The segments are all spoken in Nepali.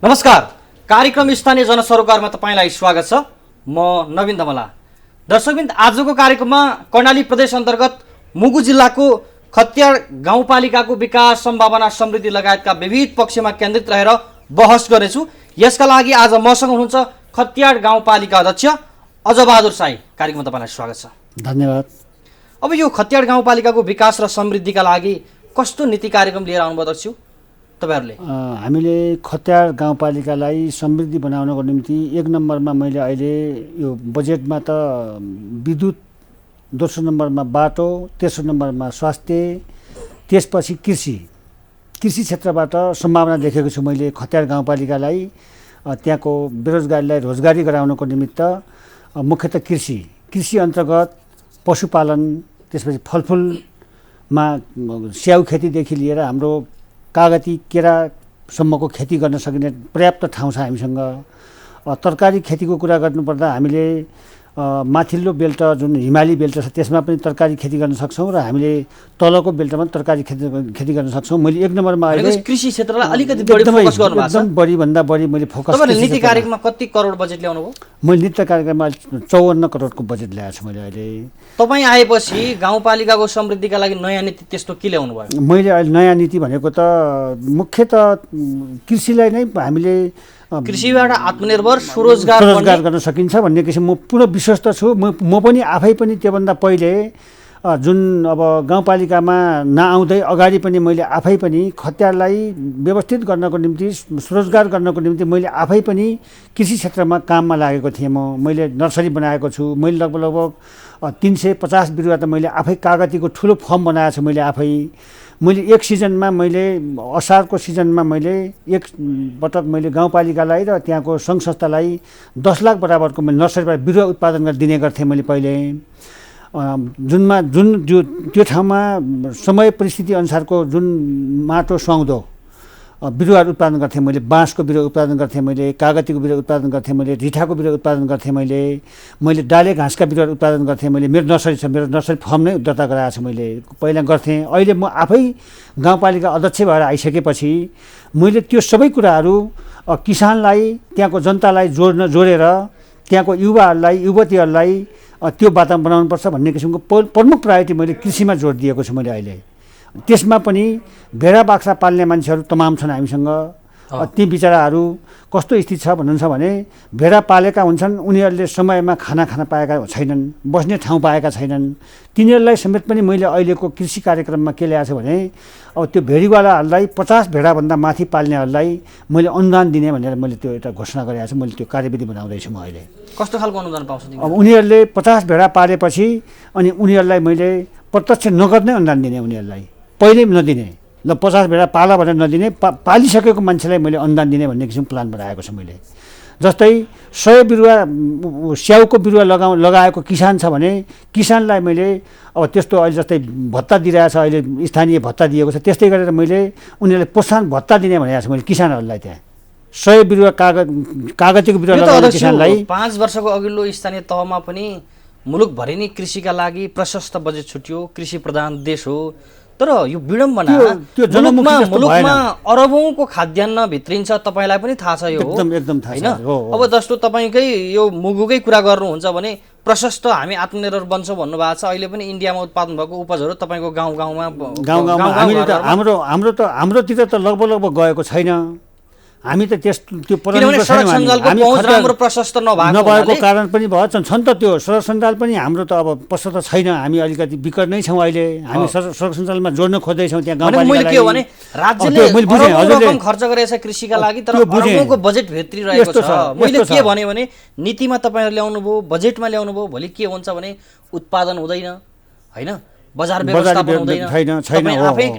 नमस्कार, कार्यक्रम स्थानीय जनसरोकारमा तपाईलाई स्वागत छ। म नवीन दमला। दर्शकबिन्द, आजको कार्यक्रममा कर्णाली प्रदेश अन्तर्गत मुगु जिल्लाको खत्यार गाउँपालिकाको विकास, सम्भावना, समृद्धि लगायतका विविध पक्षमा केन्द्रित रहेर बहस गर्नेछु। यसका लागि आज मसँग हुनुहुन्छ खत्यार गाउँपालिका अध्यक्ष अजबहादुर साई। कार्यक्रममा तपाईलाई स्वागत छ। धन्यवाद। अब यो खत्यार गाउँपालिकाको विकास र समृद्धिका लागि कस्तो नीति कार्यक्रम लिएर आउनुभयो अध्यक्ष तपाईहरुले? हामीले खत्यार गाउँपालिकालाई समृद्धि बनाउनको निम्ति एक नम्बरमा मैले अहिले यो बजेटमा त विद्युत, दोस्रो नम्बरमा बाटो, तेस्रो नम्बरमा स्वास्थ्य, त्यसपछि कृषि क्षेत्रबाट सम्भावना देखेको छु मैले। खत्यार गाउँपालिकालाई त्यहाँको बेरोजगारीलाई रोजगारी गराउनको निमित्त मुख्यतः कृषि अन्तर्गत पशुपालन, त्यसपछि फलफुलमा स्याउ खेतीदेखि लिएर हाम्रो कागती केरासम्मको खेती गर्न सकिने पर्याप्त ठाउँ छ हामीसँग। तरकारी खेतीको कुरा गर्नुपर्दा हामीले माथिल्लो बेल्ट जुन हिमाली बेल्ट छ त्यसमा पनि तरकारी खेती गर्न सक्छौँ र हामीले तलको बेल्टमा तरकारी खेती गर्न सक्छौँ। मैले एक नम्बरमा अहिले कृषि क्षेत्रलाई अलिकति बढी फोकस गर्नु भएको छ। एकदम बढीभन्दा बढी मैले फोकस। तपाईले नीति कार्यक्रममा कति करोड बजेट ल्याउनु भयो? मैले नीति कार्यक्रममा 54 करोडको बजेट ल्याएको छु मैले अहिले। तपाईँ आएपछि गाउँपालिकाको समृद्धिका लागि नयाँ नीति त्यस्तो के ल्याउनु भयो? मैले अहिले नयाँ नीति भनेको त मुख्यतः कृषिलाई नै हामीले कृषिबाट आत्मनिर्भर स्वरोजगार गर्न सकिन्छ भन्ने किसिम म पूर्ण विश्वस्त छु। म पनि आफै पनि त्योभन्दा पहिले जुन अब गाउँपालिकामा नआउँदै अगाडि पनि मैले आफै पनि खत्यारलाई व्यवस्थित गर्नको निम्ति, स्वरोजगार गर्नको निम्ति मैले आफै पनि कृषि क्षेत्रमा काममा लागेको थिएँ। मैले नर्सरी बनाएको छु। मैले लगभग 350 बिरुवा त मैले आफै कागतीको ठुलो फर्म बनाएको छु मैले आफै। मैले एक सिजनमा असारको सिजनमा मैले एक पटक मैले गाउँपालिकालाई र त्यहाँको सङ्घ संस्थालाई 10 लाख बराबरको मैले नर्सरीबाट बिरुवा उत्पादन गरेर दिने गर्थेँ मैले पहिले। त्यो ठाउँमा समय परिस्थिति अनुसारको जुन माटो सुहाउँदो बिरुवाहरू उत्पादन गर्थेँ मैले। बाँसको बिरुवा उत्पादन गर्थेँ मैले, कागतीको बिरुवा उत्पादन गर्थेँ मैले, रिठाको बिरुवा उत्पादन गर्थेँ मैले डाले घाँसका बिरुवा उत्पादन गर्थेँ मैले। मेरो नर्सरी छ, मेरो नर्सरी फर्म नै दर्ता गराएको छु मैले, पहिला गर्थेँ। अहिले म आफै गाउँपालिका अध्यक्ष भएर आइसकेपछि मैले त्यो सबै कुराहरू किसानलाई, त्यहाँको जनतालाई जोडेर त्यहाँको युवाहरूलाई, युवतीहरूलाई त्यो वातावरण बनाउनुपर्छ भन्ने किसिमको प्रमुख प्रायोरिटी मैले कृषिमा जोड दिएको छु मैले अहिले। त्यसमा पनि भेडा बाख्रा पाल्ने मान्छेहरू तमाम छन् हामीसँग। ती बिचराहरू कस्तो स्थिति छ भन्नुहुन्छ भने भेडा पालेका हुन्छन्, उनीहरूले समयमा खाना खान पाएका छैनन्, बस्ने ठाउँ पाएका छैनन्। तिनीहरूलाई समेत पनि मैले अहिलेको कृषि कार्यक्रममा के ल्याएको छु भने अब त्यो भेडीवालाहरूलाई 50 भेडाभन्दा माथि पाल्नेहरूलाई मैले अनुदान दिने भनेर मैले त्यो एउटा घोषणा गरेको छु। मैले त्यो कार्यविधि बनाउँदैछु म अहिले। कस्तो खालको अनुदान पाउँछ? अब उनीहरूले 50 भेडा पालेपछि अनि उनीहरूलाई मैले प्रत्यक्ष नगद नै अनुदान दिने, उनीहरूलाई पहिल्यै नदिने। ल 50 भेडा पाला भनेर नदिने, पालिसकेको मान्छेलाई मैले अनुदान दिने भन्ने किसिम प्लान बनाएको छु मैले। जस्तै 100 बिरुवा स्याउको बिरुवा लगाएको किसान छ भने किसानलाई मैले अब त्यस्तो अहिले जस्तै भत्ता दिइरहेछ, अहिले स्थानीय भत्ता दिएको छ, त्यस्तै गरेर मैले उनीहरूलाई प्रोत्साहन भत्ता दिने भनेको छु मैले किसानहरूलाई। त्यहाँ 100 बिरुवा कागतीको बिरुवा लगाउने किसानलाई 5 वर्षको अघिल्लो स्थानीय तहमा पनि मुलुकभरि नै कृषिका लागि प्रशस्त बजेट छुट्यो। कृषि प्रधान देश हो, तर यो विडम्बना मुलुकमा अरबौंको खाद्यान्न भित्रिन्छ। तपाईलाई पनि थाहा छ यो, एकदम थाहा छ। अब जस्तो तपाईकै यो मुगुकै कुरा गर्नुहुन्छ भने प्रशस्त हामी आत्मनिर्भर बन्छौँ भन्नुभएको छ। अहिले पनि इन्डियामा उत्पादन भएको उपजहरू तपाईँको गाउँमा हाम्रोतिर त लगभग गएको छैन। हामी त त्यो राम्रो प्रशस्त नभएको कारण पनि छ नि त। त्यो सडक सञ्जाल पनि हाम्रो त अब प्रशस्त छैन। हामी अलिकति विकट नै छौँ अहिले। हामी सडक सञ्जालमा जोड्न खोज्दैछौँ त्यहाँ गाउँपालिकालाई। राज्यले रकम खर्च गरेछ कृषिका लागि, तर अरबौंको बजेट भित्रिरहेको छ। मैले के भने नीतिमा तपाईहरु ल्याउनु भयो, बजेटमा ल्याउनु भयो, भोलि के हुन्छ भने उत्पादन हुँदैन, हैन, बजार व्यवस्थापन हुँदैन।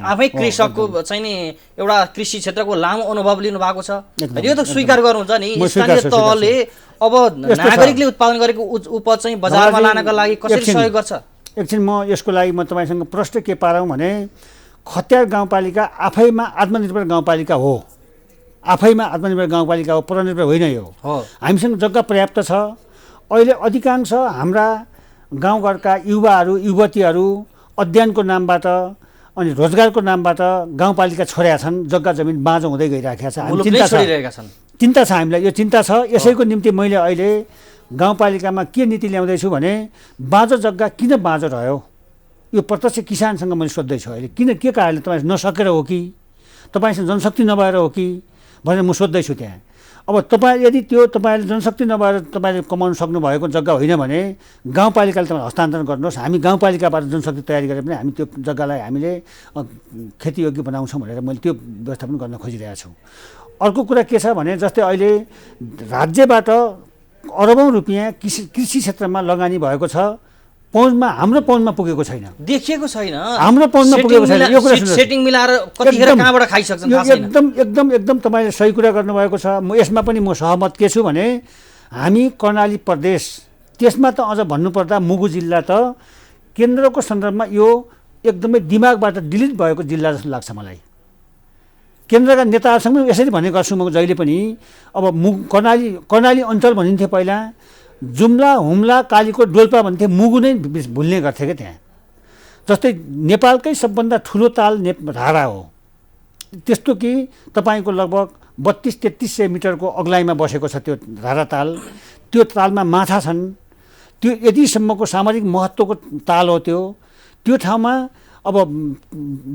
आफै कृषकको चाहिँ नि एउटा कृषि क्षेत्रको लामो अनुभव लिनु भएको छ। यो त स्वीकार गर्नुहुन्छ नि। स्थानीय तहले अब नागरिकले उत्पादन गरेको उपज चाहिँ बजारमा लानका लागि कसरी सहयोग गर्छ? एकछिन म यसको लागि म तपाईसँग प्रश्न के पारौँ भने खत्यार गाउँपालिका आफैमा आत्मनिर्भर गाउँपालिका हो। आफैमा आत्मनिर्भर गाउँपालिका हो, परनिर्भर होइन यो। हामीसँग जग्गा पर्याप्त छ। अहिले अधिकांश हाम्रा गाउँघरका युवाहरू, युवतीहरू अध्ययनको नामबाट अनि रोजगारको नामबाट गाउँपालिका छोडेका छन्। जग्गा जमिन बाँझो हुँदै गइरहेका छन्। चिन्ता छ हामीलाई, यो चिन्ता छ। यसैको निम्ति मैले अहिले गाउँपालिकामा के नीति ल्याउँदैछु भने बाँझो जग्गा किन बाँझो रह्यो यो प्रत्यक्ष किसानसँग मैले सोध्दैछु अहिले। किन, के कारणले तपाईँ नसकेर हो कि तपाईँसँग जनशक्ति नभएर हो कि भनेर म सोध्दैछु त्यहाँ। अब तपाईँ यदि त्यो तपाईँले जनशक्ति नभएर तपाईँले कमाउन सक्नुभएको जग्गा होइन भने गाउँपालिकाले तपाईँ हस्तान्तरण गर्नुहोस्, हामी गाउँपालिकाबाट जनशक्ति तयारी गरेर पनि हामी त्यो जग्गालाई हामीले खेतीयोग्य बनाउँछौँ भनेर मैले त्यो व्यवस्था पनि गर्न खोजिरहेको छु। अर्को कुरा के छ भने जस्तै अहिले राज्यबाट अरबौँ रुपियाँ कृषि क्षेत्रमा लगानी भएको छ, पहुँचमा हाम्रो पहुँचमा पुगेको छैन, देखिएको छैन, हाम्रो पहुँचमा पुगेको छैन। यो कुरा सेटिङ मिलाएर कतिखेर कहाँबाट खाइसक्छन् थाहा छैन। एकदम तपाईँले सही कुरा गर्नुभएको छ। म यसमा पनि म सहमत के छु भने हामी कर्णाली प्रदेश, त्यसमा त अझ भन्नुपर्दा मुगु जिल्ला त केन्द्रको सन्दर्भमा यो एकदमै दिमागबाट डिलिट भएको जिल्ला जस्तो लाग्छ मलाई। केन्द्रका नेताहरूसँग यसरी भन्ने गर्छु म जहिले पनि। अब कर्णाली अञ्चल भनिन्थ्यो पहिला, जुम्ला, हुम्ला, कालीकोट, डोल्पा भन्थे, मुगु नै भुल्ने गर्थे क्या त्यहाँ। जस्तै नेपालकै सबभन्दा ठुलो ताल रारा हो, त्यस्तो कि तपाईँको लगभग 3200-3300 मिटरको अग्लाइमा बसेको छ त्यो रारा ताल। त्यो तालमा माछा छन्, त्यो यतिसम्मको सामाजिक महत्त्वको ताल हो त्यो ठाउँमा। अब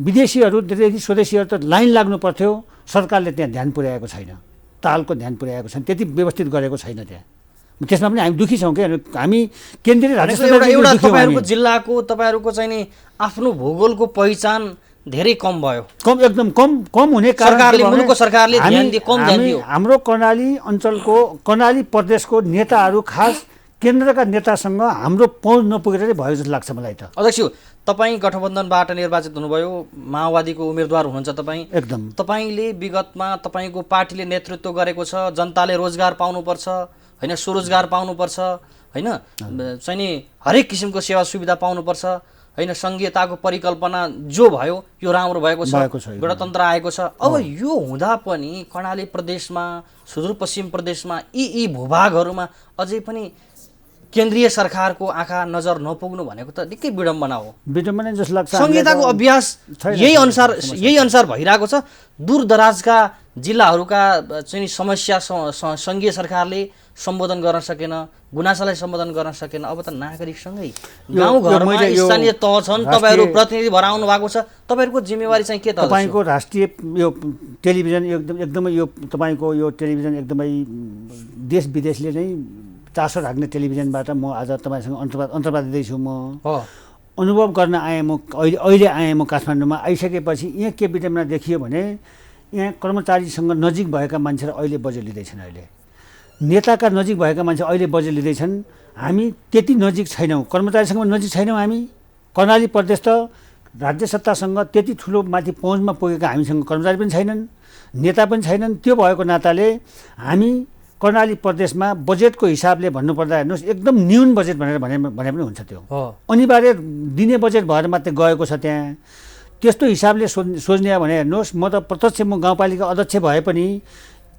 विदेशीहरू स्वदेशीहरू त लाइन लाग्नु पर्थ्यो, सरकारले त्यहाँ ध्यान पुर्याएको छैन, तालको ध्यान पुर्याएको छैन, त्यति व्यवस्थित गरेको छैन त्यहाँ। त्यसमा पनि हामी दुखी छौँ क्या। हामी केन्द्रीय एउटा तपाईँहरूको जिल्लाको तपाईँहरूको चाहिँ नि आफ्नो भूगोलको पहिचान धेरै कम भयो, एकदम कम हुने कारण सरकारले कम ध्यान दियो। हाम्रो कर्णाली अञ्चलको, कर्णाली प्रदेशको नेताहरू खास केन्द्रका नेतासँग हाम्रो पहुँच नपुगेर भयो जस्तो लाग्छ मलाई त। अध्यक्ष, तपाईँ गठबन्धनबाट निर्वाचित हुनुभयो, माओवादीको उम्मेदवार हुनुहुन्छ तपाईँ। एकदम तपाईँले विगतमा तपाईँको पार्टीले नेतृत्व गरेको छ, जनताले रोजगार पाउनुपर्छ होइन, स्वरोजगार पाउनुपर्छ होइन, चाहिँ नि हरेक किसिमको सेवा सुविधा पाउनुपर्छ होइन, सङ्घीयताको परिकल्पना जो भयो यो राम्रो भएको छ, गणतन्त्र आएको छ। अब यो हुँदा पनि कर्णाली प्रदेशमा, सुदूरपश्चिम प्रदेशमा यी भूभागहरूमा अझै पनि केन्द्रीय सरकारको आँखा नजर नपुग्नु भनेको त निकै विडम्बना हो। विडम्बना जस्तो लाग्छ। संहिताको अभ्यास यही अनुसार भइरहेको छ। दूरदराजका जिल्लाहरूका चाहिँ समस्या सङ्घीय सरकारले सम्बोधन गर्न सकेन, गुनासालाई सम्बोधन गर्न सकेन। अब त नागरिकसँगै गाउँघरमा स्थानीय तह छन्, तपाईँहरू प्रतिनिधि भएर आउनु भएको छ, तपाईँहरूको जिम्मेवारी चाहिँ के त? तपाईँको राष्ट्रिय यो टेलिभिजन एकदमै यो तपाईँको यो टेलिभिजन एकदमै देश विदेशले नै चासो राख्ने टेलिभिजनबाट म आज तपाईँसँग अन्तर्वाद दिँदैछु। म अनुभव गर्न आएँ, म अहिले आएँ, म काठमाडौँमा आइसकेपछि यहाँ के विडम्बना देखियो भने यहाँ कर्मचारीसँग नजिक भएका मान्छेहरू अहिले बजेट लिँदैछन्, अहिले नेताका नजिक भएका मान्छे अहिले बजेट लिँदैछन्। हामी त्यति नजिक छैनौँ, कर्मचारीसँग नजिक छैनौँ हामी। कर्णाली प्रदेश त राज्य सत्तासँग त्यति ठुलो माथि पहुँचमा पुगेका हामीसँग कर्मचारी पनि छैनन्, नेता पनि छैनन्। त्यो भएको नाताले हामी कर्णाली प्रदेशमा बजेटको हिसाबले भन्नुपर्दा हेर्नुहोस् एकदम न्यून बजेट भने पनि हुन्छ। त्यो अनिवार्य दिने बजेट भएर मात्रै गएको छ त्यहाँ। त्यस्तो हिसाबले सोच्ने भने हेर्नुहोस्, म त प्रत्यक्ष म गाउँपालिका अध्यक्ष भए पनि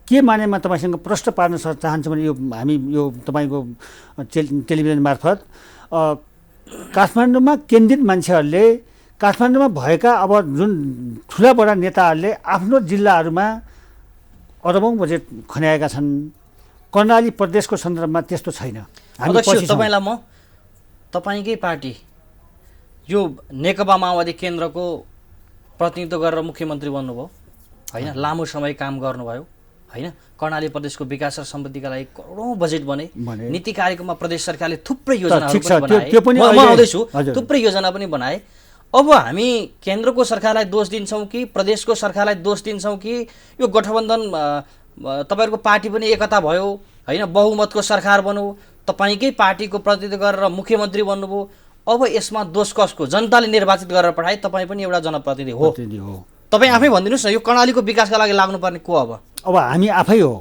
के मानेमा तपाईँसँग प्रश्न पार्न चाहन्छु भने यो हामी यो तपाईँको टेलिभिजन मार्फत काठमाडौँमा केन्द्रित मान्छेहरूले, काठमाडौँमा भएका अब जुन ठुला बडा नेताहरूले आफ्नो जिल्लाहरूमा अरबौँ बजेट खन्याएका छन्। कर्णाली प्रदेशको सन्दर्भमा त्यस्तो छैन। तपाईँलाई म तपाईँकै पार्टी यो नेकपा माओवादी केन्द्रको प्रतिनिधित्व गरेर मुख्यमन्त्री बन्नुभयो होइन, लामो समय काम गर्नुभयो होइन, कर्णाली प्रदेशको विकास र समृद्धिका लागि करोडौँ बजेट बने, नीति कार्यक्रममा प्रदेश सरकारले थुप्रै योजनाहरू पनि बनाए, थुप्रै योजना पनि बनाए। अब हामी केन्द्रको सरकारलाई दोष दिन्छौँ कि प्रदेशको सरकारलाई दोष दिन्छौँ कि यो गठबन्धन तपाईँहरूको पार्टी पनि एकता भयो होइन, बहुमतको सरकार बन्यो, तपाईँकै पार्टीको प्रतिनिधित्व गरेर मुख्यमन्त्री बन्नुभयो। अब यसमा दोष कसको? जनताले निर्वाचित गरेर पठाए, तपाईँ पनि एउटा जनप्रतिनिधि हो। तपाईँ आफै भनिदिनुहोस् न, यो कर्णालीको विकासका लागि लाग्नुपर्ने को? अब हामी आफै हो,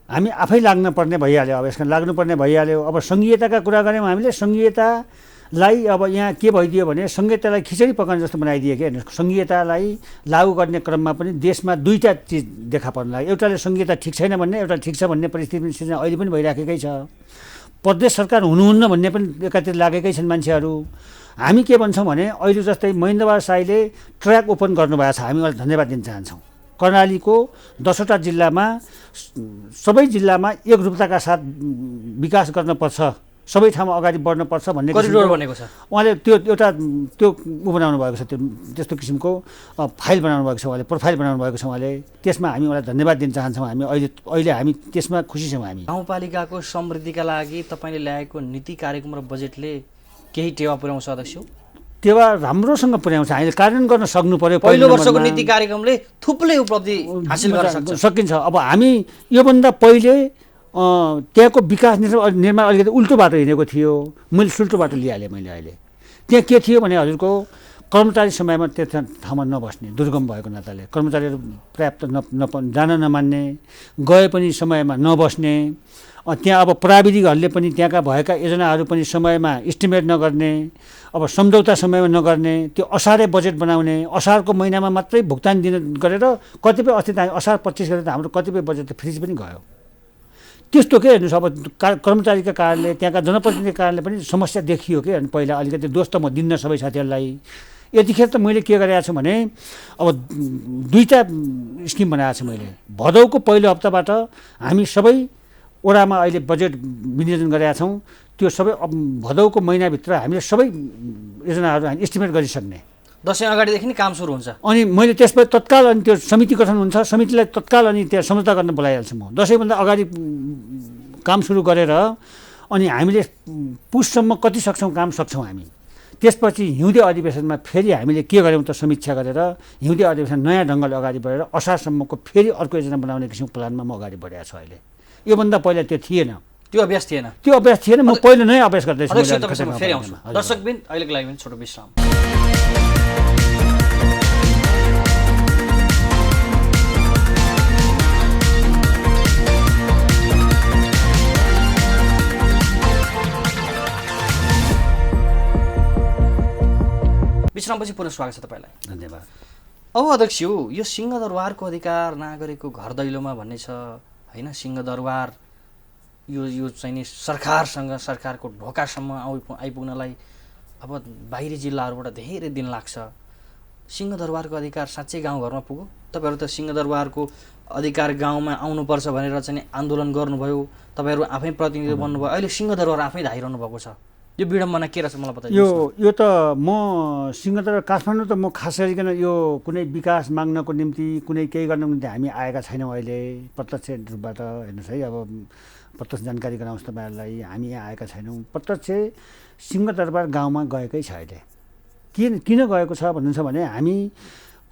हामी आफै लाग्नुपर्ने भइहाल्यो। अब यसमा लाग्नुपर्ने भइहाल्यो। अब सङ्घीयताका कुरा गऱ्यौँ हामीले, सङ्घीयतालाई अब यहाँ के भइदियो भने सङ्घीयतालाई खिचडी पकाउने जस्तो बनाइदियो कि। हेर्नुहोस्, सङ्घीयतालाई लागू गर्ने क्रममा पनि देशमा दुईवटा चिज देखा पर्न लाग्यो। एउटाले सङ्घीयता ठिक छैन भन्ने, एउटा ठिक छ भन्ने परिस्थिति सिर्जना अहिले पनि भइराखेकै छ। प्रदेश सरकार हुनुहुन्न भन्ने पनि एकातिर लागेकै छन् मान्छेहरू। हामी के भन्छौँ भने अहिले जस्तै महेन्द्रबहादुर शाहीले ट्र्याक ओपन गर्नुभएको छ, हामी उहाँलाई धन्यवाद दिन चाहन्छौँ। कर्णालीको 10वटा जिल्लामा सबै जिल्लामा एकरूपताका साथ विकास गर्नुपर्छ, सबै ठाउँमा अगाडि बढ्नुपर्छ भन्ने करिडोर बनेको छ। उहाँले त्यो एउटा त्यो बनाउनु भएको छ, त्यो त्यस्तो किसिमको फाइल बनाउनु भएको छ, उहाँले प्रोफाइल बनाउनु भएको छ उहाँले। त्यसमा हामी उहाँलाई धन्यवाद दिन चाहन्छौँ। हामी अहिले हामी त्यसमा खुसी छौँ। हामी गाउँपालिकाको समृद्धिका लागि तपाईँले ल्याएको नीति कार्यक्रम र बजेटले केही टेवा पुर्याउँछ अध्यक्ष? टेवा राम्रोसँग पुर्याउँछ। हामीले कार्यान्वयन गर्न सक्नु पर्यो। पहिलो वर्षको नीति कार्यक्रमले थुप्रै उपलब्धि हासिल गर्न सकिन्छ। अब हामी योभन्दा पहिले त्यहाँको विकास निर्माण अलिकति उल्टो बाटो हिँडेको थियो, मैले सुल्टो बाटो लिइहालेँ मैले। अहिले त्यहाँ के थियो भने हजुरको कर्मचारी समयमा त्यो ठाउँमा नबस्ने, दुर्गम भएको नाताले कर्मचारीहरू पर्याप्त जान नमान्ने, गए पनि समयमा नबस्ने, त्यहाँ अब प्राविधिकहरूले पनि त्यहाँका भएका योजनाहरू पनि समयमा इस्टिमेट नगर्ने, अब सम्झौता समयमा नगर्ने, त्यो असारे बजेट बनाउने, असारको महिनामा मात्रै भुक्तानी दिन गरेर कतिपय अस्ति असार 25 गरेर हाम्रो कतिपय बजेट त फ्रिज पनि गयो। त्यस्तो के हेर्नुहोस्, अब कर्मचारीका कारणले त्यहाँका जनप्रतिनिधिका कारणले पनि समस्या देखियो कि। अनि पहिला अलिकति दोष त म दिन्न सबै साथीहरूलाई। यतिखेर त मैले के गरेको छु भने अब 2टा स्किम बनाएको छु मैले। भदौको पहिलो हप्ताबाट हामी सबै वडामा अहिले बजेट विनियोजन गरेका छौँ। त्यो सबै भदौको महिनाभित्र हामीले सबै योजनाहरू हामी एस्टिमेट गरिसक्ने। दसैँ अगाडिदेखि नै काम सुरु हुन्छ। अनि मैले त्यसपछि तत्काल अनि त्यो समिति गठन हुन्छ, समितिलाई तत्काल अनि त्यहाँ सम्झौता गर्न बोलाइहाल्छु म। दसैँभन्दा अगाडि काम सुरु गरेर अनि हामीले पुससम्म कति सक्छौँ काम सक्छौँ हामी। त्यसपछि हिउँदे अधिवेशनमा फेरि हामीले के गऱ्यौँ त समीक्षा गरेर हिउँदे अधिवेशन नयाँ ढङ्गले अगाडि बढेर असारसम्मको फेरि अर्को योजना बनाउने किसिमको प्लानमा म अगाडि बढेको छु अहिले। योभन्दा पहिला त्यो थिएन, त्यो अभ्यास थिएन। म पहिला नै अभ्यास गर्दैछु। फेरि आउँछु दर्शकबिन, अहिलेको लागि पनि छोटो विश्राम। विश्रामपछि पुनः स्वागत छ तपाईँलाई। धन्यवाद। अब अध्यक्ष यो सिंहदरबारको अधिकार नागरिकको घर दैलोमा भन्ने छ होइन। सिंहदरबार यो चाहिँ नि सरकारसँग, सरकारको ढोकासम्म आइपुग्नलाई अब बाहिरी जिल्लाहरूबाट धेरै दिन लाग्छ। सिंहदरबारको अधिकार साँच्चै गाउँघरमा पुग्यो? तपाईँहरू त सिंहदरबारको अधिकार गाउँमा आउनुपर्छ भनेर चाहिँ आन्दोलन गर्नुभयो, तपाईँहरू आफै प्रतिनिधि बन्नुभयो, अहिले सिंहदरबार आफै धाइरहनु भएको छ। यो विडम्बना के रहेछ मलाई बताइदिनुहोस्। यो त म सिंहदरबार काठमाडौँ त म खास गरिकन यो कुनै विकास माग्नको निम्ति कुनै केही गर्नको निम्ति हामी आएका छैनौँ। अहिले प्रत्यक्ष रूपबाट हेर्नुहोस् है, अब प्रत्यक्ष जानकारी गराउँछु तपाईँहरूलाई। हामी यहाँ आएका छैनौँ, प्रत्यक्ष सिंहदरबार गाउँमा गएकै छ। अहिले किन गएको छ भन्नुहुन्छ भने हामी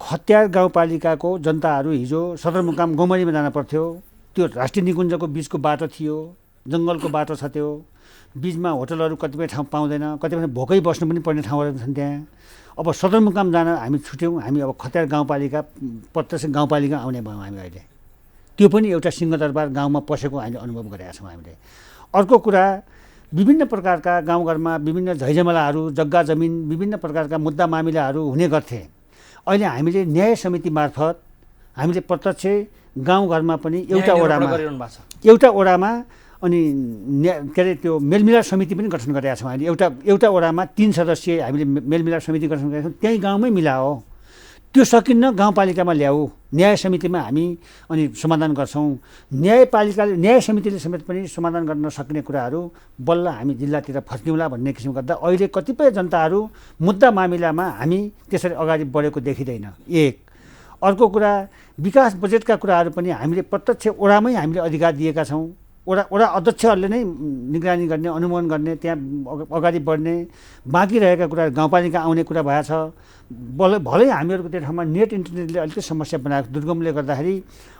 खत्यार गाउँपालिकाको जनताहरू हिजो सदरमुकाम गौमरीमा जान पर्थ्यो। त्यो राष्ट्रिय निकुञ्जको बिचको बाटो थियो, जङ्गलको बाटो छ, त्यो बिचमा होटलहरू कतिपय ठाउँ पाउँदैन, कतिपय भोकै बस्नु पनि पर्ने ठाउँहरू छन् त्यहाँ। अब सदरमुकाम जान हामी छुट्यौँ। हामी अब खत्यार गाउँपालिका प्रत्यक्ष गाउँपालिका आउने भयौँ हामी अहिले। त्यो पनि एउटा सिंहदरबार गाउँमा पसेको हामीले अनुभव गरेका छौँ हामीले। अर्को कुरा, विभिन्न प्रकारका गाउँघरमा विभिन्न झैझमेलाहरू, जग्गा जमिन, विभिन्न प्रकारका मुद्दा मामिलाहरू हुने गर्थे। अहिले हामीले न्याय समिति मार्फत हामीले प्रत्यक्ष गाउँघरमा पनि एउटा वडामा अनि के अरे त्यो मेलमिलाप समिति पनि गठन गरेका छौँ हामीले। एउटा वडामा 3 सदस्यीय हामीले मेलमिलाप समिति गठन गरेका छौँ। त्यही गाउँमै मिलाओ, त्यो सकिन्न गाउँपालिकामा ल्याऊ, न्याय समितिमा हामी अनि समाधान गर्छौँ। न्याय समितिले समेत पनि समाधान गर्न सक्ने कुराहरू बल्ल हामी जिल्लातिर फर्किउँला भन्ने किसिम गर्दा अहिले कतिपय जनताहरू मुद्दा मामिलामा हामी त्यसरी अगाडि बढेको देखिँदैन। एक अर्को कुरा, विकास बजेटका कुराहरू पनि हामीले प्रत्यक्ष वडामै हामीले अधिकार दिएका छौँ। वडा अध्यक्षहरूले नै निगरानी गर्ने, अनुमोदन गर्ने, त्यहाँ अगाडि बढ्ने। बाँकी रहेका कुरा गाउँपालिका आउने कुरा भएको छ। भलै हामीहरूको त्यो ठाउँमा नेट इन्टरनेटले अलिकति समस्या बनाएको दुर्गमले गर्दाखेरि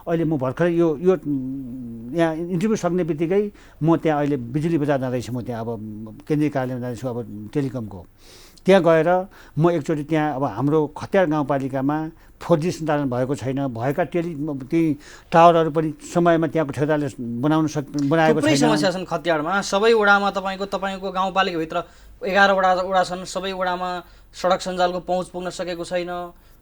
अहिले म भर्खरै यो यहाँ इन्टरभ्यू सक्ने बित्तिकै म त्यहाँ अहिले बिजुली बजार जाँदैछु। म त्यहाँ अब केन्द्रीय कार्यालयमा जाँदैछु, अब टेलिकमको। त्यहाँ गएर म एकचोटि त्यहाँ अब हाम्रो खत्यार गाउँपालिकामा 4G सञ्चालन भएको छैन, भएका ती टावरहरू पनि समयमा त्यहाँको ठेकेदारले बनाएको छैन। समस्या छन् खत्यारमा। सबै वडामा तपाईँको गाउँपालिकाभित्र 11 वडा छन्। सबै वडामा सडक सञ्जालको पहुँच पुग्न सकेको छैन,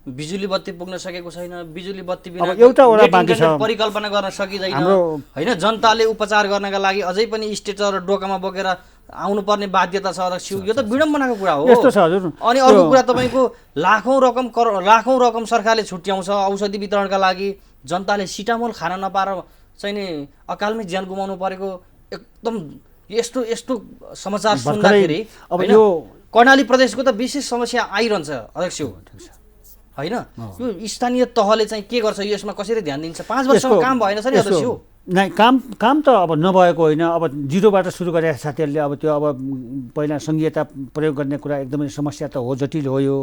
बिजुली बत्ती पुग्न सकेको छैन। बिजुली बत्ती बिना एउटा वडा बाँकी छ, परिकल्पना गर्न सकिँदैन होइन। जनताले उपचार गर्नका लागि अझै पनि स्ट्रेचर डोकामा बोकेर आउनुपर्ने बाध्यता छ। यो त विडम्बनाको कुरा हो। यस्तो छ हजुर। अनि अर्को कुरा, तपाईँको लाखौँ रकम सरकारले छुट्याउँछ औषधि वितरणका लागि। जनताले सिटामोल खान नपाएर चाहिँ नि अकालमै ज्यान गुमाउनु परेको एकदम यस्तो यस्तो समाचार सुन्दाखेरि अब यो कर्णाली प्रदेशको त विशेष समस्या आइरहन्छ अध्यक्ष होइन यो स्थानीय तहले चाहिँ के गर्छ यसमा कसरी ध्यान दिन्छ 5 वर्षमा काम भएन छ नि अध्यक्ष नै काम त अब नभएको होइन अब जिरोबाट सुरु गरेका साथीहरूले अब त्यो अब पहिला सङ्घीयता प्रयोग गर्ने कुरा एकदमै समस्या त हो जटिल हो यो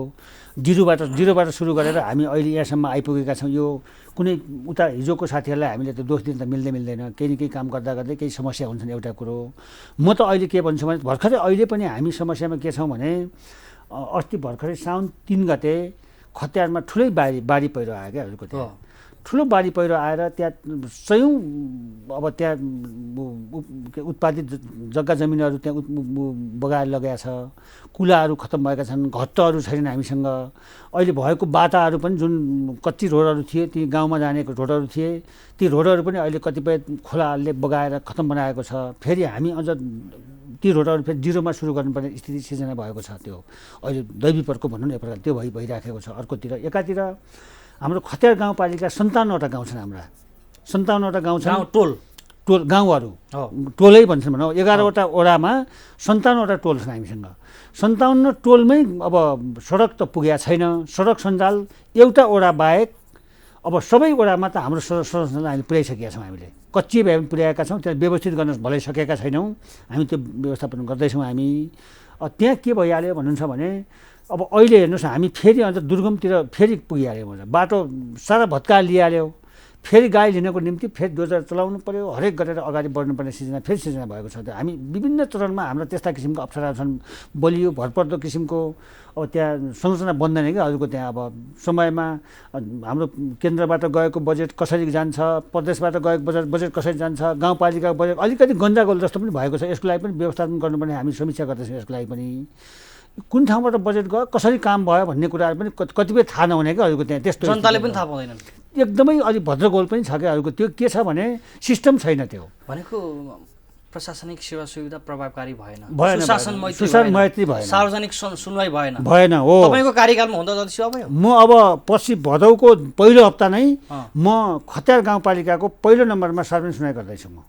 जिरोबाट सुरु गरेर हामी अहिले यहाँसम्म आइपुगेका छौँ यो कुनै उता हिजोको साथीहरूलाई हामीले त दोष दिन त मिल्दैन केही न केही काम गर्दा गर्दै केही समस्या हुन्छन् एउटा कुरो म त अहिले के भन्छु भने भर्खरै अहिले पनि हामी समस्यामा के छौँ भने अस्ति भर्खरै साउन 3 गते खत्यारमा ठुलै बाढी पहिरो आयो क्या हजुरको त्यहाँ ठुलो बाढी पहिरो आएर त्यहाँ सयौँ अब त्यहाँ उत्पादित जग्गा जमिनहरू त्यहाँ बगाएर लगाएको छ कुलाहरू खत्तम भएका छन् घट्टहरू छैनन् हामीसँग अहिले भएको बाटाहरू पनि जुन कच्ची रोडहरू थिए ती गाउँमा जाने रोडहरू थिए ती रोडहरू पनि अहिले कतिपय खोलाहरूले बगाएर खत्तम बनाएको छ फेरि हामी अझ ती रोडहरू फेरि जिरोमा सुरु गर्नुपर्ने स्थिति सिर्जना भएको छ त्यो अहिले दैवीप्रको भनौँ न एक प्रकार त्यो भइराखेको छ अर्कोतिर एकातिर हाम्रो खत्यार गाउँपालिका 57वटा गाउँ छन् हाम्रा 57वटा गाउँ छन् टोल गाउँहरू टोलै भन्छन् भनौँ 11वटा वडामा 57वटा टोल छन् हामीसँग 57 टोलमै अब सडक त पुगेको छैन सडक सञ्जाल एउटा वडा बाहेक अब सबै वडामा त हाम्रो सडक सञ्जाल हामीले पुर्याइसकेका छौँ हामीले कच्ची भए पनि पुर्याएका छौँ त्यहाँ व्यवस्थित गर्न भलै सकेका छैनौँ हामी त्यो व्यवस्थापन गर्दैछौँ हामी त्यहाँ के भइहाल्यो भन्नुहुन्छ भने अब अहिले हेर्नुहोस् हामी फेरि अन्त दुर्गमतिर फेरि पुगिहाल्यो बाटो सारा भत्का लिइहाल्यो फेरि गाई लिनको निम्ति फेरि डोजर चलाउनु पर्यो हरेक गरेर अगाडि बढ्नुपर्ने सिर्जना भएको छ हामी विभिन्न चरणमा हाम्रो त्यस्ता किसिमको अप्ठ्याराहरू छन् बलियो भरपर्दो किसिमको अब त्यहाँ संरचना बन्दैन कि हजुरको त्यहाँ अब समयमा हाम्रो केन्द्रबाट गएको बजेट कसरी जान्छ प्रदेशबाट गएको बजेट कसरी जान्छ गाउँपालिकाको बजेट अलिकति गन्जागोल जस्तो पनि भएको छ यसको लागि पनि व्यवस्थापन गर्नुपर्ने हामी समीक्षा गर्दैछौँ यसको लागि पनि कुन ठाउँबाट बजेट गयो कसरी काम भयो भन्ने कुराहरू पनि कतिपय थाहा नहुने क्या हजुरको त्यहाँ त्यस्तो जनताले पनि थाहा पाउँदैनन् एकदमै अलि भद्रगोल पनि छ क्या हजुरको त्यो के छ भने सिस्टम छैन त्यो भनेको प्रशासनिक सेवा सुविधा प्रभावकारी भएन सुशासन मैत्री भएन सार्वजनिक सुनवाई भएन हो तपाईँको कार्यकालमा हुँदा जति सेवा भयो म अब पछि भदौको पहिलो हप्ता नै म खत्यार गाउँपालिकाको पहिलो नम्बरमा सार्वजनिक सुनवाई गर्दैछु म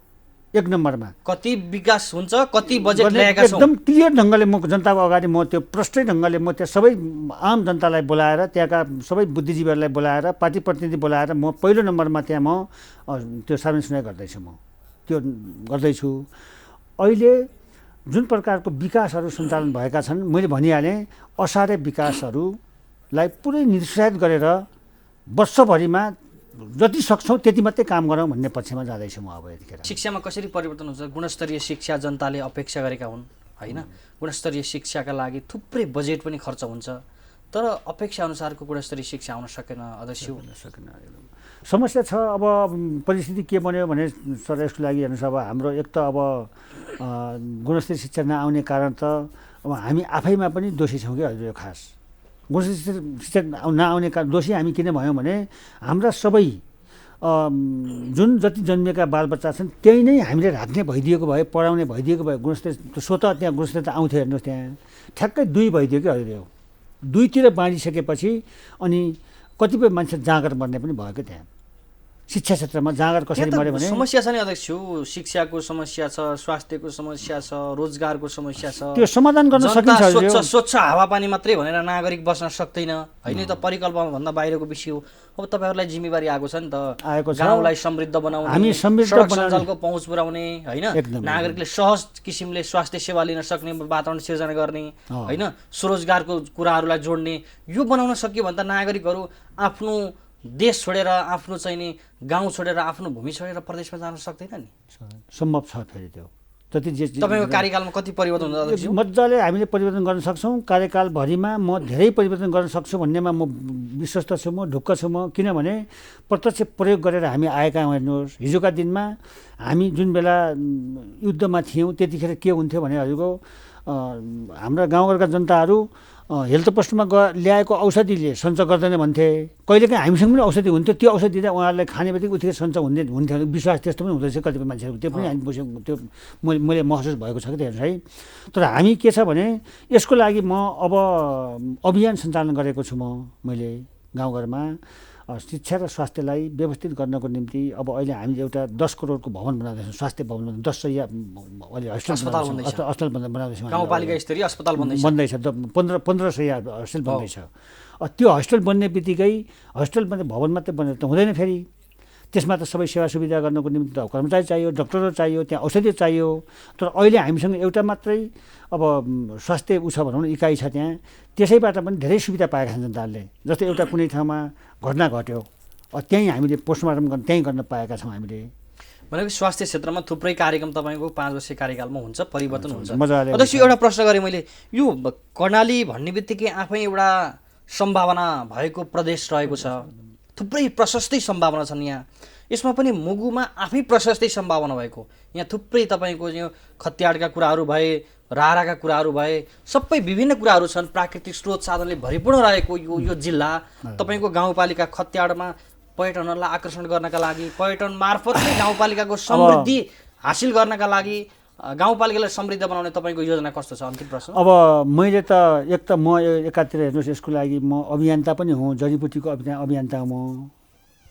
1 नम्बरमा कति विकास हुन्छ कति बजेट ल्याएका छौँ एकदम क्लियर ढङ्गले म जनताको अगाडि म त्यो प्रष्टै ढङ्गले म त्यहाँ सबै आम जनतालाई बोलाएर त्यहाँका सबै बुद्धिजीवीहरूलाई बोलाएर पार्टी प्रतिनिधि बोलाएर म पहिलो नम्बरमा त्यहाँ म त्यो सार्वजनिक सुनवाई गर्दैछु म त्यो गर्दैछु अहिले जुन प्रकारको विकासहरू सञ्चालन भएका छन् मैले भनिहालेँ असारे विकासहरूलाई पुरै निरुत्साहित गरेर वर्षभरिमा जति सक्छौँ त्यति मात्रै काम गरौँ भन्ने पक्षमा जाँदैछु म अब यतिखेर शिक्षामा कसरी परिवर्तन हुन्छ गुणस्तरीय शिक्षा जनताले अपेक्षा गरेका हुन् होइन गुणस्तरीय शिक्षाका लागि थुप्रै बजेट पनि खर्च हुन्छ तर अपेक्षा अनुसारको गुणस्तरीय शिक्षा आउन सकेन अध्यक्ष समस्या छ अब परिस्थिति के बन्यो भने सर यसको लागि हेर्नुहोस् अब हाम्रो एक त अब गुणस्तरीय शिक्षा नआउने कारण त अब हामी आफैमा पनि दोषी छौँ कि हजुर यो खास गुणस्तरीय शिक्षा नआउने कारण दोषी हामी किन भयौँ भने हाम्रा सबै जुन जति जन्मेका बालबच्चा छन् त्यही नै हामीले राख्ने भइदिएको भए पढाउने भइदिएको भए गुणस्तरीय स्वतः त्यहाँ गुणस्तरीय त आउँथ्यो हेर्नुहोस् त्यहाँ ठ्याक्कै 2 भइदियो कि हजुर यो 2तिर बाँडिसकेपछि अनि कतिपय मान्छे जाँगर मर्ने पनि भयो क्या त्यहाँ शिक्षा क्षेत्रमा जाँगर कसरी मर्यो भने समस्या छ नि अध्यक्ष शिक्षाको समस्या छ स्वास्थ्यको समस्या छ रोजगारको समस्या छ त्यो समाधान गर्न सकिन्छ स्वच्छ हावापानी मात्रै भनेर नागरिक बस्न सक्दैन होइन त परिकल्पना भन्दा बाहिरको विषय हो अब तपाईँहरूलाई जिम्मेवारी आएको छ नि त आएको छ गाउँलाई समृद्ध बनाउने हामी समृद्ध सञ्जालको पहुँच पुर्याउने होइन नागरिकले सहज किसिमले स्वास्थ्य सेवा लिन सक्ने वातावरण सिर्जना गर्ने होइन स्वरोजगारको कुराहरूलाई जोड्ने यो बनाउन सक्यो भने त नागरिकहरू आफ्नो देश छोडेर आफ्नो चाहिँ नि गाउँ छोडेर आफ्नो भूमि छोडेर प्रदेशमा जान सक्दैन नि सम्भव छ फेरि त्यो जति जे तपाईँको कार्यकालमा कति परिवर्तन हुन्छ मजाले हामीले परिवर्तन गर्न सक्छौँ कार्यकालभरिमा म धेरै परिवर्तन गर्न सक्छु भन्नेमा म विश्वस्त छु म ढुक्क छु म किनभने प्रत्यक्ष प्रयोग गरेर हामी आएका हेर्नुहोस् हिजोका दिनमा हामी जुन बेला युद्धमा थियौँ त्यतिखेर के हुन्थ्यो भने हजुरको हाम्रा गाउँघरका जनताहरू हेल्थ पोस्टमा ल्याएको औषधिले सञ्चय गर्दैन भन्थे कहिलेकाहीँ हामीसँग पनि औषधि हुन्थ्यो त्यो औषधि दिँदा उहाँहरूलाई खाने बित्तिकै उतिकै सञ्चय हुन्थ्यो विश्वास त्यस्तो पनि हुँदैछ कतिपय मान्छेहरू त्यो पनि हामी बुझ्यौँ त्यो मैले महसुस भएको छ कि त्यो है तर हामी के छ भने यसको लागि म अब अभियान सञ्चालन गरेको छु मैले गाउँघरमा शिक्षा र स्वास्थ्यलाई व्यवस्थित गर्नको निम्ति अब अहिले हामीले एउटा 10 करोडको भवन बनाउँदैछौँ, स्वास्थ्य भवन 10 सय अहिले अस्पताल बनाउँदैछौँ, गाउँपालिका स्तरीय अस्पताल बन्दैछ 15 सय हस्टेल बन्दैछ। त्यो हस्टेल बन्ने बित्तिकै हस्टेल मात्रै भवन मात्रै बनेर त हुँदैन, फेरि त्यसमा त सबै सेवा सुविधा गर्नको निम्ति त कर्मचारी चाहियो, डक्टरहरू चाहियो, त्यहाँ औषधि चाहियो। तर अहिले हामीसँग एउटा मात्रै अब स्वास्थ्य छ भनौँ न इकाइ छ त्यहाँ, त्यसैबाट पनि धेरै सुविधा पाएका छन् जनताहरूले। जस्तै एउटा कुनै ठाउँमा घटना घट्यो त्यहीँ हामीले पोस्टमार्टम त्यहीँ गर्न पाएका छौँ हामीले। भनेको स्वास्थ्य क्षेत्रमा थुप्रै कार्यक्रम तपाईँको 5 वर्षीय कार्यकालमा हुन्छ, परिवर्तन हुन्छ। मजाले अध्यक्ष एउटा प्रश्न गरेँ मैले, यो कर्णाली भन्ने बित्तिकै आफै एउटा सम्भावना भएको प्रदेश रहेको छ, थुप्रै प्रशस्तै सम्भावना छन् यहाँ। यसमा पनि मुगुमा आफै प्रशस्तै सम्भावना भएको, यहाँ थुप्रै तपाईँको यो खतियाडका कुराहरू भए, राराका कुराहरू भए, सबै विभिन्न कुराहरू छन्। प्राकृतिक स्रोत साधनले भरिपूर्ण रहेको यो जिल्ला तपाईँको गाउँपालिका खतियाडमा पर्यटनहरूलाई आकर्षण गर्नका लागि, पर्यटन मार्फत नै गाउँपालिकाको समृद्धि हासिल गर्नका लागि गाउँपालिकालाई समृद्ध बनाउने तपाईँको योजना कस्तो छ? अन्तिम प्रश्न। अब मैले त एक त म एकातिर हेर्नुहोस् यसको लागि म अभियन्ता पनि हुँ, जडीबुटीको अभियन्ता म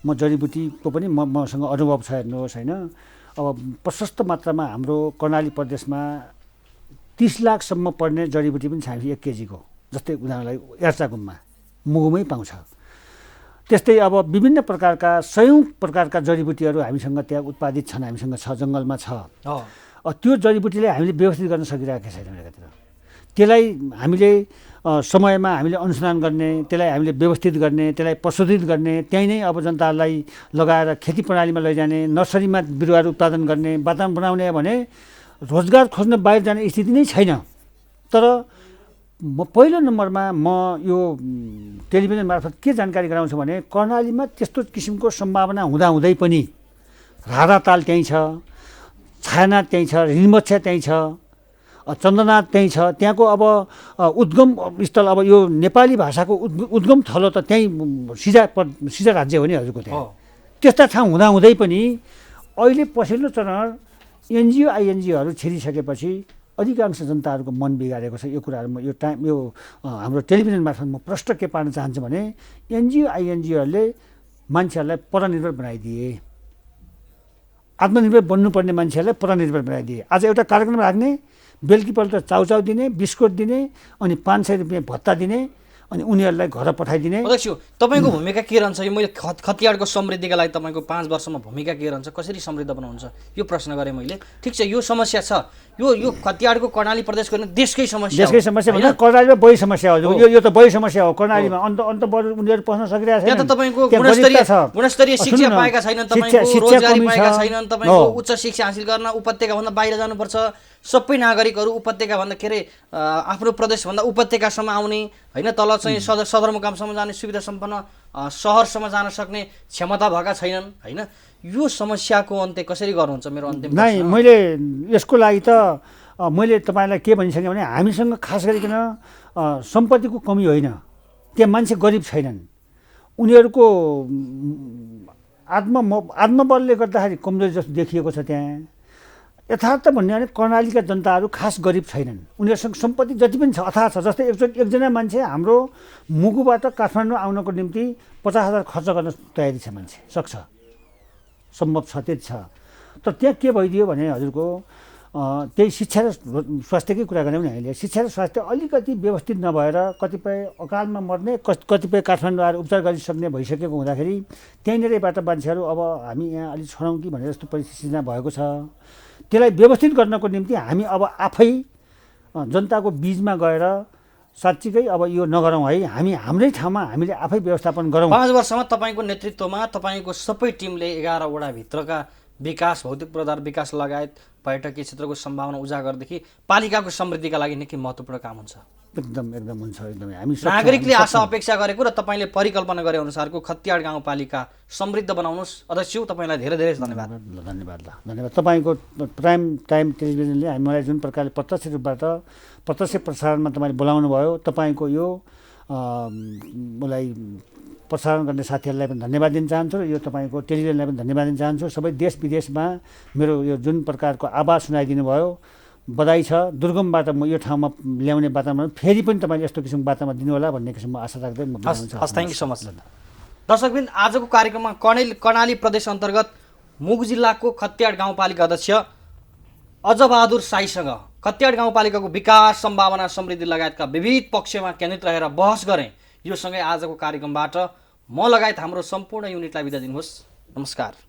जडीबुटीको पनि मसँग अनुभव छ हेर्नुहोस् होइन। अब प्रशस्त मात्रामा हाम्रो कर्णाली प्रदेशमा 30 लाखसम्म पर्ने जडीबुटी पनि छ हामी 1 केजीको। जस्तै उदाहरणलाई एर्चाकुममा मुगुमै पाउँछ। त्यस्तै अब विभिन्न प्रकारका 100औं प्रकारका जडीबुटीहरू हामीसँग त्यहाँ उत्पादित छन्, हामीसँग छ, जङ्गलमा छ। त्यो जडीबुटीलाई हामीले व्यवस्थित गर्न सकिरहेका छैनौँ एकातिर। त्यसलाई हामीले समयमा हामीले अनुसन्धान गर्ने, त्यसलाई हामीले व्यवस्थित गर्ने, त्यसलाई प्रशोधित गर्ने, त्यहीँ नै अब जनतालाई लगाएर खेती प्रणालीमा लैजाने, नर्सरीमा बिरुवाहरू उत्पादन गर्ने, वातावरण बनाउने भने रोजगार खोज्न बाहिर जाने स्थिति नै छैन। तर म पहिलो नम्बरमा म यो टेलिभिजन मार्फत के जानकारी गराउँछु भने कर्णालीमा त्यस्तो किसिमको सम्भावना हुँदाहुँदै पनि राधाताल त्यहीँ छ, छायानाथ त्यहीँ छ, रिमच्छा त्यहीँ छ, चन्द्रनाथ त्यहीँ छ। त्यहाँको अब उद्गम स्थल अब यो नेपाली भाषाको उद्गम थलो त त्यहीँ सिजा राज्य हो नि हजुरको त्यहाँ। त्यस्ता ठाउँ हुँदाहुँदै पनि अहिले पछिल्लो चरण एनजिओ आइएनजिओहरू छिरिसकेपछि अधिकांश जनताहरूको मन बिगारेको छ। यो कुराहरू म यो हाम्रो टेलिभिजन मार्फत म प्रष्ट के पार्न चाहन्छु भने एनजिओ आइएनजिओहरूले मान्छेहरूलाई परनिर्भर बनाइदिए, आत्मनिर्भर बन्नुपर्ने मान्छेहरूलाई परनिर्भर बनाइदिए। आज एउटा कार्यक्रम राख्ने, बेलुकीपल्ट चाउचाउ दिने, बिस्कुट दिने, अनि 500 रुपियाँ भत्ता दिने, अनि उनीहरूलाई घर पठाइदिने। अध्यक्ष तपाईँको भूमिका के रहन्छ? यो मैले खतियाडको समृद्धिका लागि तपाईँको 5 वर्षमा भूमिका के रहन्छ? कसरी समृद्ध बनाउनुहुन्छ? यो प्रश्न गरेँ मैले। ठिक छ, यो समस्या छ, यो खतियाडको कर्णाली प्रदेशको देशकै समस्या भन्दा कर्णालीमा बढी समस्या हो। यो त बढी समस्या हो कर्णालीमा। अन्त बरु उनीहरू पस्न सकिरहेको छैन। त्यहाँ त तपाईँको गुणस्तरीय शिक्षा पाएका छैनन्, तपाईँको रोजगारी पाएका छैनन्, तपाईँको उच्च शिक्षा हासिल गर्न उपत्यकाभन्दा बाहिर जानुपर्छ। सबै नागरिकहरू उपत्यकाभन्दा के अरे आफ्नो प्रदेशभन्दा उपत्यकासम्म आउने होइन, तल चाहिँ सदरमुकामसम्म जाने सुविधा सम्पन्न सहरसम्म जान सक्ने क्षमता भएका छैनन् होइन। यो समस्याको अन्त्य कसरी गर्नुहुन्छ? मेरो अन्तिम नै मैले यसको लागि त मैले तपाईँलाई के भनिसकेँ भने हामीसँग खास गरिकन सम्पत्तिको कमी होइन, त्यहाँ मान्छे गरिब छैनन्, उनीहरूको आत्मबलले गर्दाखेरि कमजोरी जस्तो देखिएको छ। त्यहाँ यथार्थ भन्ने भने कर्णालीका जनताहरू खास गरिब छैनन्, उनीहरूसँग सम्पत्ति जति पनि छ अथाह छ। जस्तै एकजना मान्छे हाम्रो मुगुबाट काठमाडौँ आउनको निम्ति 50,000 खर्च गर्न तयारी छ, मान्छे सक्छ, सम्भव छ, त्यति छ। तर त्यहाँ के भइदियो भने हजुरको त्यही शिक्षा र स्वास्थ्यकै कुरा गऱ्यौँ नि हामीले। शिक्षा र स्वास्थ्य अलिकति व्यवस्थित नभएर कतिपय अकालमा मर्ने, कतिपय काठमाडौँ आएर उपचार गरिसक्ने भइसकेको हुँदाखेरि त्यहीँनिरबाट मान्छेहरू अब हामी यहाँ अलिक छोडौँ कि भनेर जस्तो परिस्थिति भएको छ। त्यसलाई व्यवस्थित गर्नको निम्ति हामी अब आफै जनताको बिचमा गएर साँच्चीकै अब यो नगरौँ है, हामी हाम्रै ठाउँमा हामीले आफै व्यवस्थापन गरौँ। 5 वर्षमा तपाईँको नेतृत्वमा तपाईँको सबै टिमले 11 वडाभित्रका विकास, भौतिक पूर्वाधार विकास लगायत पर्यटकीय क्षेत्रको सम्भावना उजागरदेखि पालिकाको समृद्धिका लागि निकै महत्त्वपूर्ण काम हुन्छ। एकदम हुन्छ, एकदमै। हामी नागरिकले आशा अपेक्षा गरेको र तपाईँले परिकल्पना गरे अनुसारको खतियाड गाउँपालिका समृद्ध बनाउनुहोस्। अध्यक्ष तपाईँलाई धेरै धेरै धन्यवाद। धन्यवाद। तपाईँको प्राइम टाइम टेलिभिजनले मलाई जुन प्रकारले प्रत्यक्ष रूपबाट प्रत्यक्ष प्रसारणमा तपाईँले बोलाउनु भयो, तपाईँको यो मलाई प्रसारण गर्ने साथीहरूलाई पनि धन्यवाद दिन चाहन्छु र यो तपाईँको टेलिभिजनलाई पनि धन्यवाद दिन चाहन्छु। सबै देश विदेशमा मेरो यो जुन प्रकारको आवाज सुनाइदिनु भयो, बधाई छ। दुर्गमबाट म यो ठाउँमा ल्याउने वातावरण फेरि पनि तपाईँले यस्तो किसिमको वातावरण दिनुहोला भन्ने किसिमको आशा राख्दै म थ्याङ्क यू सो मच। दर्शकबिन आजको कार्यक्रममा कर्णाली प्रदेश अन्तर्गत मुगु जिल्लाको खत्याड गाउँपालिका अध्यक्ष अजबहादुर साईसँग खत्याड गाउँपालिकाको विकास सम्भावना समृद्धि लगायतका विविध पक्षमा केन्द्रित रहेर बहस गरेँ। यो सँगै आजको कार्यक्रमबाट म लगायत हाम्रो सम्पूर्ण युनिटलाई बिदा दिनुहोस्। नमस्कार।